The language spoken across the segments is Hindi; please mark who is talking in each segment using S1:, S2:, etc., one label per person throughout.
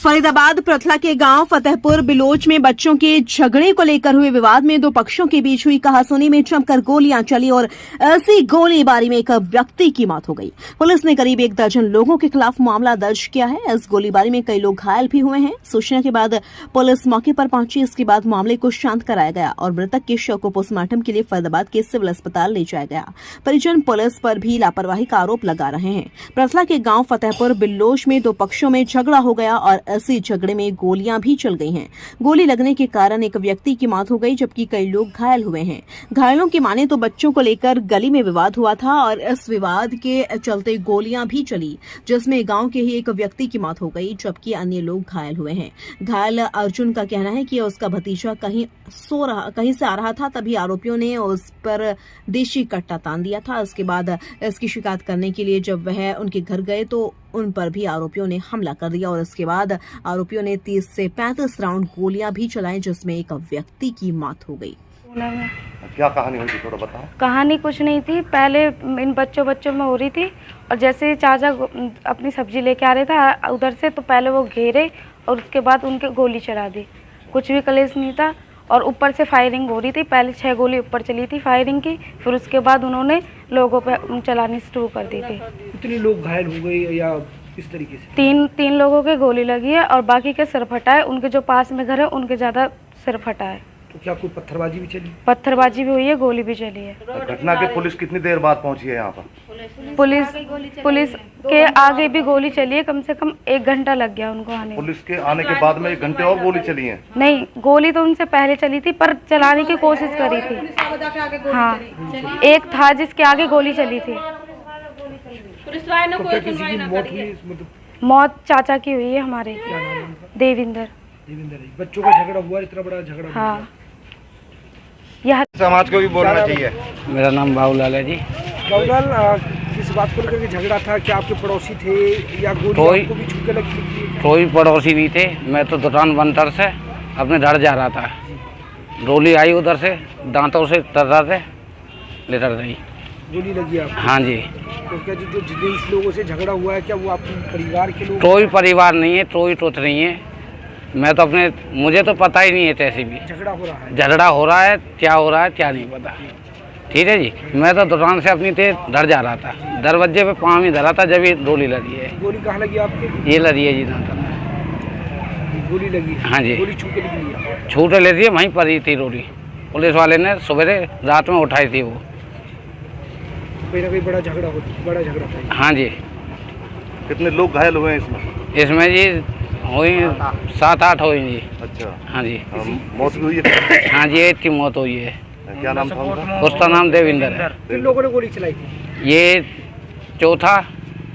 S1: फरीदाबाद प्रथला के गांव फतेहपुर बिलोच में बच्चों के झगड़े को लेकर हुए विवाद में दो पक्षों के बीच हुई कहासुनी में जमकर गोलियां चली और ऐसी गोलीबारी में एक व्यक्ति की मौत हो गई। पुलिस ने करीब 1 दर्जन लोगों के खिलाफ मामला दर्ज किया है। इस गोलीबारी में कई लोग घायल भी हुए हैं। सूचना के बाद पुलिस मौके पर पहुंची। इसके बाद मामले को शांत कराया गया और मृतक के शव को पोस्टमार्टम के लिए फरीदाबाद के सिविल अस्पताल ले जाया गया। परिजन पुलिस पर भी लापरवाही का आरोप लगा रहे हैं। प्रथला के गांव फतेहपुर बिलोच में दो पक्षों में झगड़ा हो गया और ऐसे झगड़े में गोलियां भी चल गई हैं। गोली लगने के कारण एक व्यक्ति की मौत हो गई, जबकि कई लोग घायल हुए हैं। घायलों की माने तो बच्चों को लेकर गली में विवाद हुआ था और इस विवाद के चलते गोलियां भी चली, जिसमें गांव के ही एक व्यक्ति की मौत हो गई, जबकि अन्य लोग घायल हुए हैं। घायल अर्जुन का कहना है कि उसका भतीजा कहीं से आ रहा था, तभी आरोपियों ने उस पर देशी कट्टा तान दिया था। इसके बाद इसकी शिकायत करने के लिए जब वह उनके घर गए तो उन पर भी आरोपियों ने हमला कर दिया और इसके बाद आरोपियों ने 30 से 35 राउंड गोलियां भी चलाई, जिसमें एक व्यक्ति की मौत हो गई।
S2: क्या कहानी हुई थी, थोड़ा बताओ।
S3: कहानी कुछ नहीं थी। पहले इन बच्चों में हो रही थी और जैसे चाचा अपनी सब्जी लेके आ रहे थे उधर से, तो पहले वो घेरे और उसके बाद उनके गोली चला दी। कुछ भी कलेश नहीं था और ऊपर से फायरिंग हो रही थी। पहले 6 गोली ऊपर चली थी फायरिंग की, फिर उसके बाद उन्होंने लोगों पे चलानी शुरू कर दी थी।
S4: कितने लोग घायल हो गए या इस तरीके से?
S3: तीन लोगों के गोली लगी है और बाकी के सिर फटा है। उनके जो पास में घर है उनके ज़्यादा सिर फटा है।
S4: तो क्या कोई पत्थरबाजी भी चली?
S3: पत्थरबाजी भी हुई है, गोली भी चली है।
S2: घटना के पुलिस कितनी देर बाद पहुंची है यहाँ पर?
S3: पुलिस के आगे भी गोली चली है। कम से कम 1 घंटा लग गया उनको आने।
S2: पुलिस के आने के बाद में 1 घंटे और गोली चली है?
S3: नहीं, गोली तो उनसे पहले चली थी पर चलाने की कोशिश करी थी। हाँ, एक था जिसके आगे गोली चली थी।
S4: तो क्या किसी की मौत हुई मतलब?
S3: मौत चाचा की हुई है हमारे। देविंदर।
S4: बच्चों का झगड़ा हुआ, इतना बड़ा झगड़ा?
S3: हाँ, यह
S2: समाज को भी बोलना चाहिए।
S5: मेरा नाम बाबूलाल है जी।
S4: बाबूलाल, किस बात को लेकर के झगड़ा था? क्या आपके पड़ोसी थे या गोली आपको भी छूटने लगी थी?
S5: कोई पड़ोसी भी थे। मैं तो दुकान बंतर से अपने घर जा रहा था। गोली आई उधर से, दांतों से तर रहे थे, लेटर रही
S4: गोली लगी आपको?
S5: हाँ जी।
S4: तो क्या जो जिस लोगों से झगड़ा हुआ है, क्या वो आपके परिवार के लोग?
S5: कोई परिवार नहीं है, कोई टोच नहीं है। मैं तो मुझे तो पता ही नहीं है। कैसे भी
S4: झगड़ा हो रहा है?
S5: झगड़ा हो रहा है, क्या हो रहा है क्या नहीं पता। ठीक है जी। मैं तो दुकान से अपनी घर जा रहा था, दरवाजे पे पाँव ही धरा था जब ये गोली लगी है।
S4: गोली कहाँ लगी आपके?
S5: ये लगी है जी दांत में।
S4: गोली लगी?
S5: हाँ जी।
S4: गोली छूट निकली?
S5: छूट लेती है, वहीं पर ही थी गोली। पुलिस वाले ने सवेरे रात में उठाई थी वो।
S4: कहीं ना कहीं बड़ा झगड़ा था।
S5: हाँ जी।
S2: कितने लोग घायल हुए हैं इसमें?
S5: इसमें जी हुई 7-8 हुई जी।
S2: अच्छा।
S5: हाँ जी।
S2: मौत हुई है?
S5: हाँ जी, एक की मौत हुई है।
S2: क्या नाम था उनका?
S5: उसका नाम देविंदर है।
S4: किन लोगों ने गोली चलाई थी?
S5: ये चौथा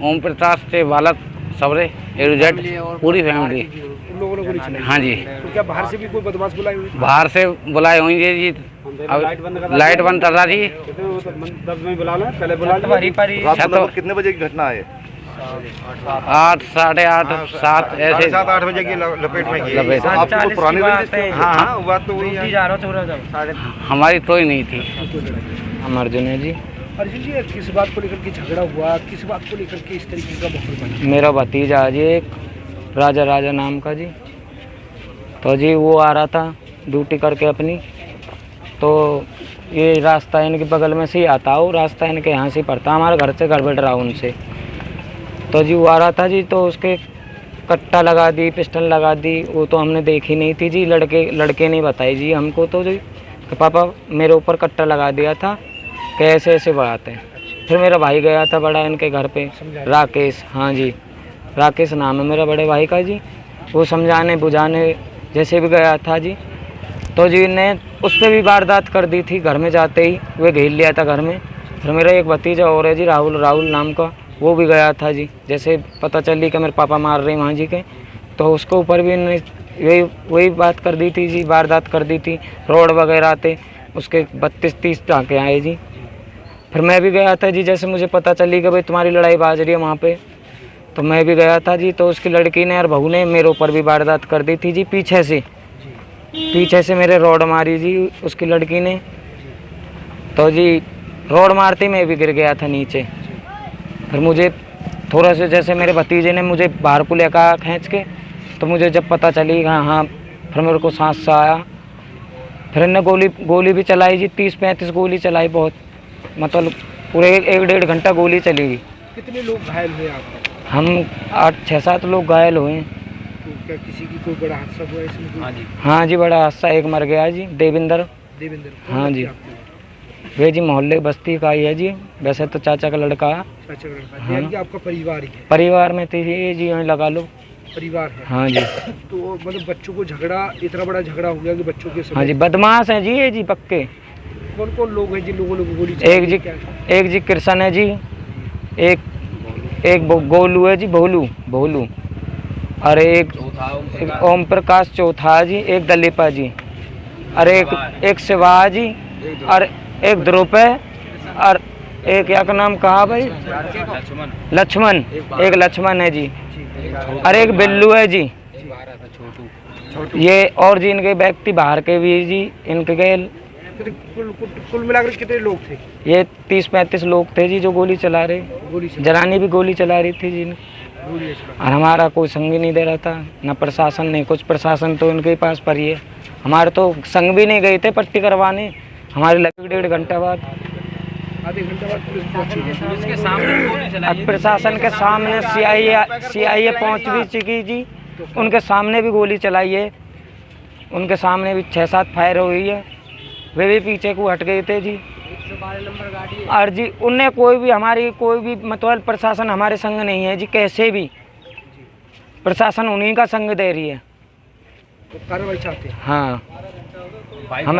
S5: ओम प्रकाश से बालक सबरे एरुजेट पूरी फैमिली।
S4: उन लोगों ने गोली चलाई?
S5: हाँ जी।
S4: तो क्या बाहर से भी कोई बदमाश बुलाए हुए?
S5: बाहर से बुलाए होंगे जी। अब लाइट बंद कर रहा थी।
S2: रात को कितने बजे की घटना है?
S5: 8, 8:30, 7 ऐसे।
S2: 7-8 बजे की लपेट में की।
S5: लपेट।
S2: आपकी पुरानी रंजिश थी? हाँ, बात तो वही है।
S5: हमारी कोई नहीं थी।
S4: हम अर्जुन है जी। अर्जुन जी, किस बात को लेकर के झगड़ा हुआ? किस बात को लेकर के इस तरीके का माहौल बना?
S6: मेरा भतीजा जी, एक राजा नाम का जी। तो जी वो आ रहा था ड्यूटी करके अपनी, तो ये रास्ता इनके बगल में से ही आता हो, रास्ता इनके यहाँ से पड़ता, हमारे घर से गड़बड़ रहा उनसे। तो जी वो आ रहा था जी, तो उसके कट्टा लगा दी, पिस्टल लगा दी। वो तो हमने देखी नहीं थी जी, लड़के नहीं बताई जी हमको। तो जी पापा मेरे ऊपर कट्टा लगा दिया था, कैसे ऐसे बढ़ाते हैं। फिर मेरा भाई गया था बड़ा इनके घर पे, राकेश। हाँ जी, राकेश नाम है मेरा बड़े भाई का जी। वो समझाने बुझाने जैसे भी गया था जी, तो जी ने उस पर भी वारदात कर दी थी। घर में जाते ही वे घेर लिया था घर में। फिर मेरा एक भतीजा और है जी, राहुल नाम का, वो भी गया था जी। जैसे पता चली कि मेरे पापा मार रहे हैं वहाँ जी के, तो उसको ऊपर भी वही बात कर दी थी जी, वारदात कर दी थी। रोड वगैरह थे उसके 32-30 टाँके आए जी। फिर मैं भी गया था जी, जैसे मुझे पता चली कि भाई तुम्हारी लड़ाई बाज रही है वहाँ पे, तो मैं भी गया था जी। तो उसकी लड़की ने और बहू ने मेरे ऊपर भी वारदात कर दी थी जी। पीछे से मेरे रोड मारी जी उसकी लड़की ने। तो जी रोड मारते मैं भी गिर गया था नीचे। फिर मुझे थोड़ा सा जैसे मेरे भतीजे ने मुझे बाहर को लेकर खींच के, तो मुझे जब पता चली हाँ फिर मेरे को सांस सा आया। फिर इन्हें गोली भी चलाई जी, 30-35 गोली चलाई, बहुत मतलब पूरे 1-1.5 घंटा गोली चली।
S4: कितने लोग घायल हुए आपका?
S6: हम 8-6-7 लोग घायल हुए।
S4: तो क्या किसी की कोई बड़ा हादसा हुआ इसमें? कोई?
S6: हाँ जी बड़ा हादसा, एक मर गया जी, देविंदर। हाँ जी, वे जी मोहल्ले बस्ती का ही है जी, वैसे तो चाचा का लड़का है।
S4: चाचा का लड़का? हाँ। आपका परिवार ही है?
S6: परिवार में थी ये जी, यूँ लगा लो
S4: परिवार है।
S6: हाँ जी।
S4: तो मतलब बच्चों को झगड़ा, इतना बड़ा झगड़ा हो गया कि बच्चों के
S6: हाँ जी बदमाश हैं जी ये जी पक्के।
S4: कौन कौन लोग हैं जिन लोगों ने गोली चलाई?
S6: एक जी कृष्ण है जी, एक गोलू है जी, भोलू, और एक ओम प्रकाश चौथा जी, एक दलीपा जी, और एक शिवा जी, और एक द्रुपद, और एक क्या का नाम कहा भाई, लक्ष्मण, एक लक्ष्मण है जी, और एक बिल्लू है जी। ये और जी इनके व्यक्ति बाहर के भी जी, इनके गए
S4: कुल मिलाकर कितने लोग थे?
S6: ये 30-35 लोग थे जी जो गोली चला रहे। जनानी भी गोली चला रही थी जी, और हमारा कोई संग ही नहीं दे रहा था, न प्रशासन नहीं कुछ। प्रशासन तो उनके पास पर ही है, हमारे तो संग भी नहीं गए थे पट्टी करवाने। हमारे लगे 1.5 घंटा बाद,
S4: आधे घंटे बाद पुलिस पहुंची।
S2: पुलिस के सामने गोली चलाई है।
S6: प्रशासन के सामने CIA पहुंच भी चुकी जी, उनके सामने भी गोली चलाई है, उनके सामने भी 6-7 फायर हुई है। वे भी पीछे को हट गए थे जी, और जी उनने कोई भी मतलब प्रशासन हमारे संग नहीं है जी, कैसे भी प्रशासन उन्हीं का संग दे रही है।
S4: तो कार्रवाई चाहते हैं?
S6: हाँ, हमें